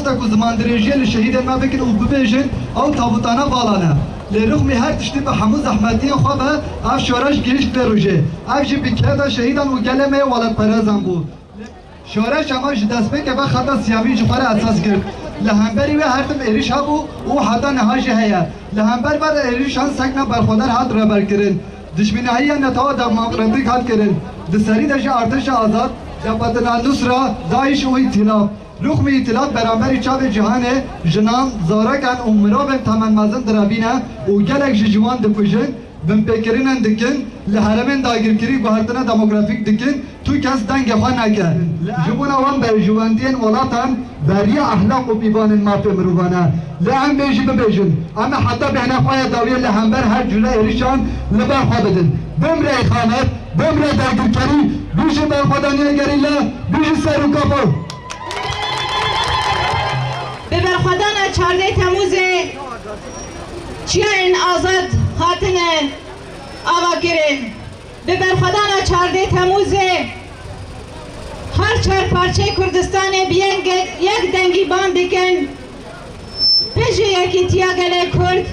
راستا کو زمان درجه لشهید ما بکن او ببیجن او تابوتانا بالانه لرغم هر تشتی به همون زحمتی خوابه اف شورش گیش بروجه اف جی بکرده شهیدان و گلمه ولد پرزن بود شورش اما دست به که به خطا سیامی جفره اساس کرد لهمبری و هر تم ایریش ها بو او حدا نهاجه هیا لهمبر بعد ایریش هان سکنا برخودر هات ربر کرن دشمنی هایی نتاو دموکراتیک هات کرن دسری دجا ارتش آزاد جبهه نصره داعش و ائتلاف رغم ائتلاف برابر چاو جهانه جنان زارکان عمره به تمام مازن درابینه و گلک جوان دکوژن بن پیکرینن دکن لحرمن داگیرکری گوهرتنا دموگرافیک دکن تو کس دنگ خواه نکن جبون اوان بر جواندین اولاتان بری اخلاق و بیبان ما مروانه لهم بیجی ببیجن اما حتی بهنه خواه داویه لهمبر هر جوله ایریشان لبر خواه بدن بمره اخانت بمره داگیرکری بیجی برخودانیه گریله بیجی سر و کافو به برخودان 14 تموز چیان آزاد خاطنه آوا کرن به برخودان 14 تموز هر چهار پارچه کردستان بیان یک دنگی باند دکن بجی یکی تیاگل کرد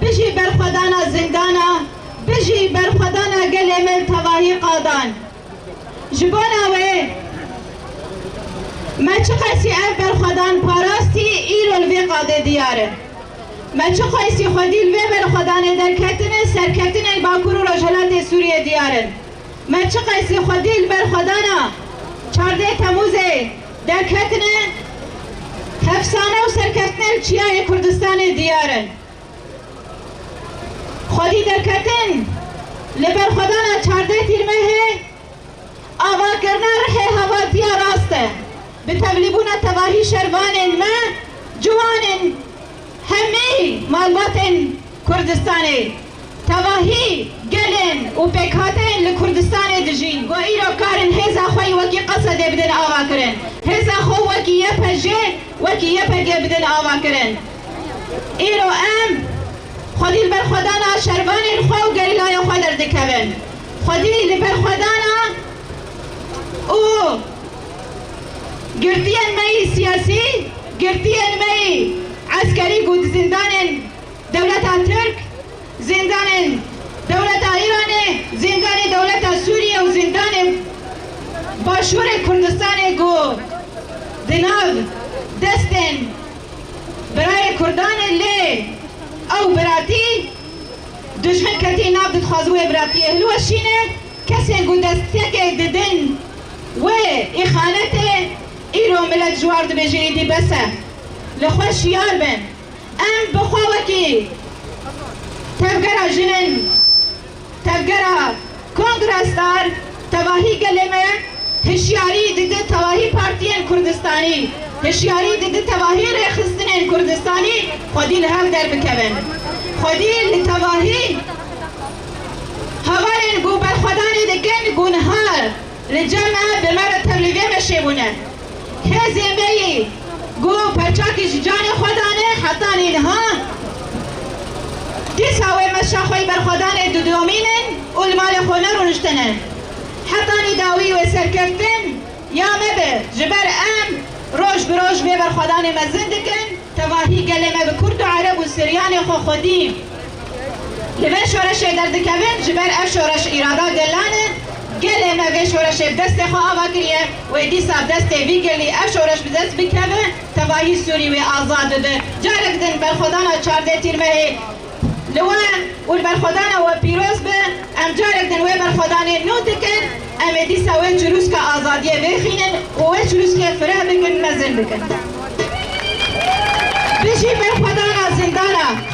بجی برخودان زندانا بجی برخودان گل مل تواهی قادان جبانا وی ما چه قیسی اف برخودان پاراستی ایرول وی قاده دیاره ما چه قیسی خودیل وی برخودان درکتن سرکتن باکور و رجلات سوریه دیاره ما چه قیسی خودیل برخودان 14 تموز درکتن تفسانه و سرکتن چیای کردستان دیاره خودی درکتن لبرخودان 14 تیرمه آوا کرنا رحه هوا دیا راسته بتبلیبون تواهی شروان ما جوان همه مالبات کردستان تواهی گلن و پیکاتن لکردستان دجین و ایرو کارن هزا خوی وکی قصد بدن آوا کرن هزا خو وکی یپجه وکی یپگه بدن آوا کرن ایرو ام خودی لبرخودانا شروان خو گریلای خو دردکوین خودی لبرخودانا او گرتین می سیاسی گرتین می عسکری گود زندان دولت ترک زندان دولت ایران زندان دولت سوریه و زندان باشور کردستان گو دناو دستن برای کردان لی او براتی دشمن کتی ناو دد خوازوه براتی اهلوشینه کسی گو دسته ددن و اخانته ایرو ملت جوار دو بجری دی بسه لخوش یار بن ام بخواوکی تفگرا جنن تفگرا کنگرستار تواهی گلمه هشیاری دیده تواهی پارتیان کردستانی هشیاری دیده تواهی ریخستنین کردستانی خودی لحق در بکبن خودی لتواهی هوارن گو برخودانی دکن گونهار لجمع بمرد تبلیغه مشیبونه هزی می گو پرچاکش جان خودانه حتی اینها دیس هوی مشاخوی برخودانه دودومینن المال خونه رو نشتنن حتی داوی و سرکفتن یا مبه جبر ام روش بروش بی برخودانه مزن دکن تواهی گلمه به کرد و عرب و سریان خو خودیم لبه شورش دردکوین جبر اف شورش ایرادا دلانه گله ما شورش دست خواه آوا کریه و دیسا دست وی گلی اف شورش بدست بکبه تواهی سوری و آزاد ده جارک دن برخودانا 14 تیرمه لوا و برخودانا و پیروز به ام جارک دن و برخودانه نو دکن ام دیسا و چروس که آزادیه بخینن و چروس که فرح بکن مزن بکن بشی برخودانا زندانا